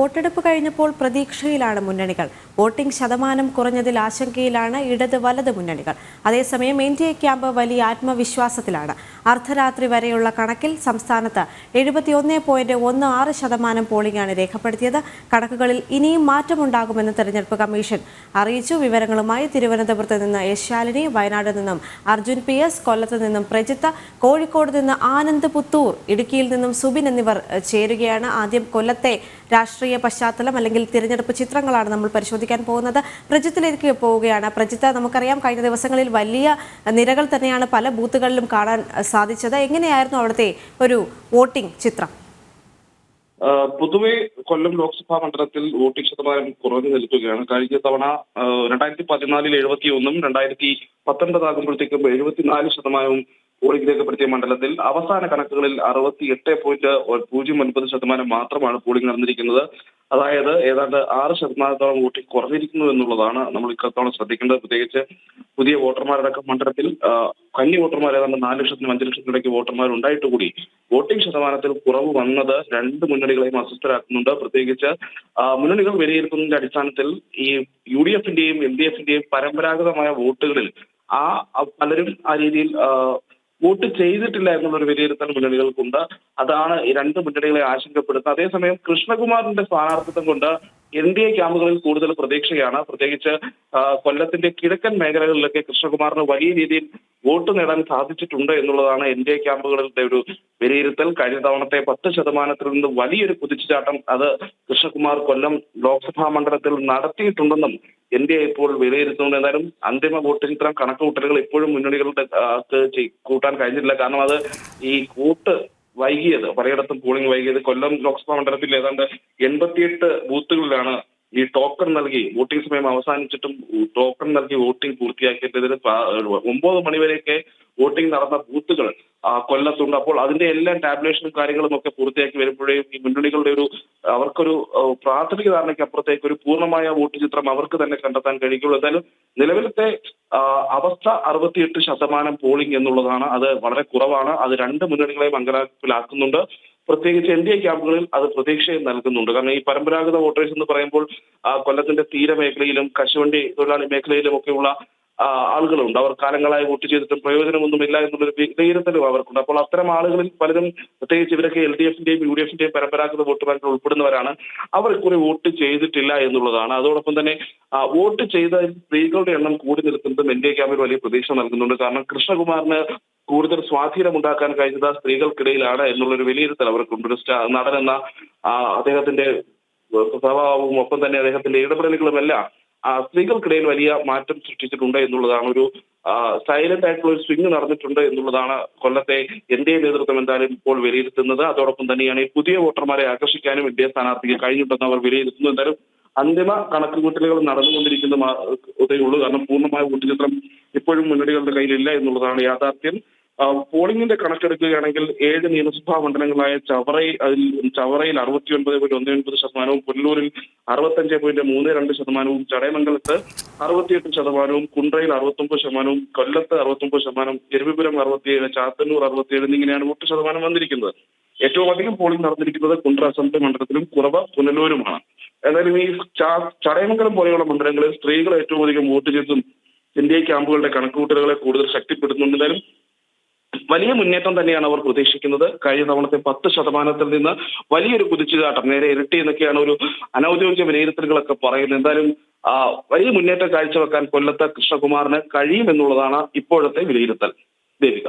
വോട്ടെടുപ്പ് കഴിഞ്ഞപ്പോൾ പ്രതീക്ഷയിലാണ് മുന്നണികൾ. വോട്ടിംഗ് ശതമാനം കുറഞ്ഞതിൽ ആശങ്കയിലാണ് ഇടത് വലത് മുന്നണികൾ. അതേസമയം എൻഡിഎ ക്യാമ്പ് വലിയ ആത്മവിശ്വാസത്തിലാണ്. അർദ്ധരാത്രി വരെയുള്ള കണക്കിൽ സംസ്ഥാനത്ത് 71.16% പോളിംഗാണ് രേഖപ്പെടുത്തിയത്. കണക്കുകളിൽ ഇനിയും മാറ്റമുണ്ടാകുമെന്ന് തെരഞ്ഞെടുപ്പ് കമ്മീഷൻ അറിയിച്ചു. വിവരങ്ങളുമായി തിരുവനന്തപുരത്ത് നിന്ന് ശാലിനി, വയനാട് നിന്നും അർജുൻ PS, കൊല്ലത്ത് നിന്നും പ്രജിത്ത്, കോഴിക്കോട് നിന്ന് ആനന്ദ് പുത്തൂർ, ഇടുക്കിയിൽ നിന്നും സുബിൻ എന്നിവർ ചേരുകയാണ്. ആദ്യം കൊല്ലത്തെ രാഷ്ട്രീയ പശ്ചാത്തലം അല്ലെങ്കിൽ തിരഞ്ഞെടുപ്പ് ചിത്രങ്ങളാണ് നമ്മൾ പരിശോധിക്കാൻ പോകുന്നത്. പ്രജിത്തിലേക്ക് പോവുകയാണ്. പ്രജിത്ത്, നമുക്കറിയാം കഴിഞ്ഞ ദിവസങ്ങളിൽ വലിയ നിരകൾ തന്നെയാണ് പല ബൂത്തുകളിലും കാണാൻ സാധിച്ചത്. എങ്ങനെയായിരുന്നു അവിടുത്തെ ഒരു വോട്ടിംഗ് ചിത്രം? പൊതുവെ കൊല്ലം ലോക്സഭാ മണ്ഡലത്തിൽ വോട്ടിംഗ് ശതമാനം കുറഞ്ഞു നിൽക്കുകയാണ്. കഴിഞ്ഞ തവണ 2014 71, 2019 ആകുമ്പോഴത്തേക്കും 74% പോളിംഗ് രേഖപ്പെടുത്തിയ മണ്ഡലത്തിൽ അവസാന കണക്കുകളിൽ 68.09% മാത്രമാണ് പോളിംഗ് നടന്നിരിക്കുന്നത്. അതായത് ഏതാണ്ട് 6% വോട്ടിംഗ് കുറഞ്ഞിരിക്കുന്നു എന്നുള്ളതാണ് നമ്മൾ ഇക്കത്തോളം ശ്രദ്ധിക്കേണ്ടത്. പ്രത്യേകിച്ച് പുതിയ വോട്ടർമാരടക്കം മണ്ഡലത്തിൽ കന്നി വോട്ടർമാർ ഏതാണ്ട് 4 ലക്ഷത്തിനും 5 ലക്ഷത്തിനിടയ്ക്ക് വോട്ടർമാർ ഉണ്ടായിട്ട് കൂടി വോട്ടിംഗ് ശതമാനത്തിൽ കുറവ് വന്നത് രണ്ട് മുന്നണികളെയും അസ്വസ്ഥരാക്കുന്നുണ്ട്. പ്രത്യേകിച്ച് മുന്നണികൾ വിലയിരുത്തുന്നതിന്റെ അടിസ്ഥാനത്തിൽ ഈ UDFന്റെയും LDFന്റെയും പരമ്പരാഗതമായ വോട്ടുകളിൽ പലരും ആ രീതിയിൽ വോട്ട് ചെയ്തിട്ടില്ല എന്നുള്ളൊരു വിലയിരുത്തൽ മുന്നണികൾക്കുണ്ട്. അതാണ് ഈ രണ്ട് മുന്നണികളെ ആശങ്കപ്പെടുത്തുന്നത്. അതേസമയം കൃഷ്ണകുമാറിന്റെ സ്ഥാനാർത്ഥിത്വം കൊണ്ട് NDA ക്യാമ്പുകളിൽ കൂടുതൽ പ്രതീക്ഷയാണ്. പ്രത്യേകിച്ച് കൊല്ലത്തിന്റെ കിഴക്കൻ മേഖലകളിലൊക്കെ കൃഷ്ണകുമാറിന് വലിയ രീതിയിൽ വോട്ട് നേടാൻ സാധിച്ചിട്ടുണ്ട് എന്നുള്ളതാണ് NDA ക്യാമ്പുകളുടെ ഒരു വിലയിരുത്തൽ. കഴിഞ്ഞ തവണത്തെ 10% നിന്ന് വലിയൊരു കുതിച്ചുചാട്ടം അത് കൃഷ്ണകുമാർ കൊല്ലം ലോക്സഭാ മണ്ഡലത്തിൽ നടത്തിയിട്ടുണ്ടെന്നും NDA ഇപ്പോൾ വിലയിരുത്തുന്നുണ്ട്. എന്തായാലും അന്തിമ വോട്ട് ചിത്രം കണക്കുകൂട്ടലുകൾ ഇപ്പോഴും മുന്നണികളുടെ കൂട്ടാൻ കഴിഞ്ഞിട്ടില്ല. കാരണം അത് ഈ വോട്ട് വൈകിയത്, പലയിടത്തും പോളിംഗ് വൈകിയത്. കൊല്ലം ലോക്സഭാ മണ്ഡലത്തിൽ ഏതാണ്ട് 88 ബൂത്തുകളിലാണ് ഈ ടോക്കൺ നൽകി വോട്ടിംഗ് സമയം അവസാനിച്ചിട്ടും ടോക്കൺ നൽകി വോട്ടിംഗ് പൂർത്തിയാക്കിയതിന് 9 മണിവരെയൊക്കെ വോട്ടിംഗ് നടന്ന ബൂത്തുകൾ കൊല്ലത്തുണ്ട്. അപ്പോൾ അതിന്റെ എല്ലാം ടാബുലേഷനും കാര്യങ്ങളും ഒക്കെ പൂർത്തിയാക്കി വരുമ്പോഴേക്കും ഈ മുന്നണികളുടെ അവർക്കൊരു പ്രാഥമിക ധാരണയ്ക്ക് അപ്പുറത്തേക്ക് ഒരു പൂർണ്ണമായ വോട്ട് ചിത്രം അവർക്ക് തന്നെ കണ്ടെത്താൻ കഴിയുള്ളൂ. എന്തായാലും നിലവിലത്തെ അവസ്ഥ 68% പോളിംഗ് എന്നുള്ളതാണ്. അത് വളരെ കുറവാണ്. അത് രണ്ട് മുന്നണികളെയും അങ്കലാപ്പിലാക്കുന്നുണ്ട്. പ്രത്യേകിച്ച് NDA ക്യാമ്പുകളിൽ അത് പ്രതീക്ഷയും നൽകുന്നുണ്ട്. കാരണം ഈ പരമ്പരാഗത വോട്ടേഴ്സ് എന്ന് പറയുമ്പോൾ കൊല്ലത്തിന്റെ തീരമേഖലയിലും കശുവണ്ടി തൊഴിലാളി മേഖലയിലും ഒക്കെയുള്ള ആളുകളുണ്ട്. അവർ കാലങ്ങളായി വോട്ട് ചെയ്തിട്ടും പ്രയോജനമൊന്നുമില്ല എന്നുള്ളൊരു വിലയിരുത്തലും അവർക്കുണ്ട്. അപ്പോൾ അത്തരം ആളുകളിൽ പലരും, പ്രത്യേകിച്ച് ഇവരൊക്കെ LDFന്റെയും UDFന്റെയും പരമ്പരാഗത വോട്ട് ബാങ്കിൽ ഉൾപ്പെടുന്നവരാണ്. അവർ ഇക്കുറി വോട്ട് ചെയ്തിട്ടില്ല എന്നുള്ളതാണ്. അതോടൊപ്പം തന്നെ വോട്ട് ചെയ്ത സ്ത്രീകളുടെ എണ്ണം കൂടി നിൽക്കുന്നതും NDA ക്യാമ്പിൽ വലിയ പ്രതീക്ഷ നൽകുന്നുണ്ട്. കാരണം കൃഷ്ണകുമാറിന് കൂടുതൽ സ്വാധീനമുണ്ടാക്കാൻ കഴിഞ്ഞത് സ്ത്രീകൾക്കിടയിലാണ് എന്നുള്ളൊരു വിലയിരുത്തൽ അവർക്കുണ്ട്. ഒരു നടൻ എന്ന അദ്ദേഹത്തിന്റെ സ്വഭാവവും ഒപ്പം തന്നെ അദ്ദേഹത്തിന്റെ ഇടപെടലുകളുമെല്ലാം സ്ത്രീകൾക്കിടയിൽ വലിയ മാറ്റം സൃഷ്ടിച്ചിട്ടുണ്ട് എന്നുള്ളതാണ്. ഒരു സൈലന്റ് ആയിട്ടുള്ള ഒരു സ്വിംഗ് നടന്നിട്ടുണ്ട് എന്നുള്ളതാണ് കൊല്ലത്തെ NDA നേതൃത്വം എന്തായാലും ഇപ്പോൾ വിലയിരുത്തുന്നത്. അതോടൊപ്പം തന്നെയാണ് ഈ പുതിയ വോട്ടർമാരെ ആകർഷിക്കാനും NDA സ്ഥാനാർത്ഥിക്ക് കഴിഞ്ഞിട്ടുണ്ടെന്ന് അവർ വിലയിരുത്തുന്നു. എന്തായാലും അന്തിമ കണക്കുകൂട്ടലുകൾ നടന്നുകൊണ്ടിരിക്കുന്നതേ ഉള്ളൂ. കാരണം പൂർണ്ണമായ വോട്ട് ചിത്രം ഇപ്പോഴും മുന്നണികളുടെ കയ്യിലില്ല എന്നുള്ളതാണ് യാഥാർത്ഥ്യം. പോളിംഗിന്റെ കണക്കെടുക്കുകയാണെങ്കിൽ 7 നിയമസഭാ മണ്ഡലങ്ങളായ ചവറയിൽ 69.19%, പുനലൂരിൽ 65.32%, ചടയമംഗലത്ത് 68%, കുണ്ട്രയിൽ 69%, കൊല്ലത്ത് 69%, എരവിപുരം 67%, ചാത്തന്നൂർ 67% എന്നിങ്ങനെയാണ് വോട്ട് ശതമാനം വന്നിരിക്കുന്നത്. ഏറ്റവും അധികം പോളിംഗ് നടന്നിരിക്കുന്നത് കുണ്ട്ര അസംബ്ലി മണ്ഡലത്തിലും കുറവ് പുനലൂരുമാണ്. എന്തായാലും ഈ ചടയമംഗലം പോലെയുള്ള മണ്ഡലങ്ങളിൽ സ്ത്രീകൾ ഏറ്റവും അധികം വോട്ട് ചെയ്തും NDA ക്യാമ്പുകളുടെ കണക്കുകൂട്ടലുകളെ കൂടുതൽ ശക്തിപ്പെടുത്തുന്നുണ്ട്. എന്തായാലും വലിയ മുന്നേറ്റം തന്നെയാണ് അവർ പ്രതീക്ഷിക്കുന്നത്. കഴിഞ്ഞ തവണത്തെ 10% നിന്ന് വലിയൊരു കുതിച്ചുചാട്ടം, നേരെ ഇരട്ടി എന്നൊക്കെയാണ് ഒരു അനൌദ്യോഗിക വിലയിരുത്തലുകളൊക്കെ പറയുന്നത്. എന്തായാലും വലിയ മുന്നേറ്റം കാഴ്ചവെക്കാൻ കൊല്ലത്ത് കൃഷ്ണകുമാറിന് കഴിയുമെന്നുള്ളതാണ് ഇപ്പോഴത്തെ വിലയിരുത്തൽ. ദേവിക.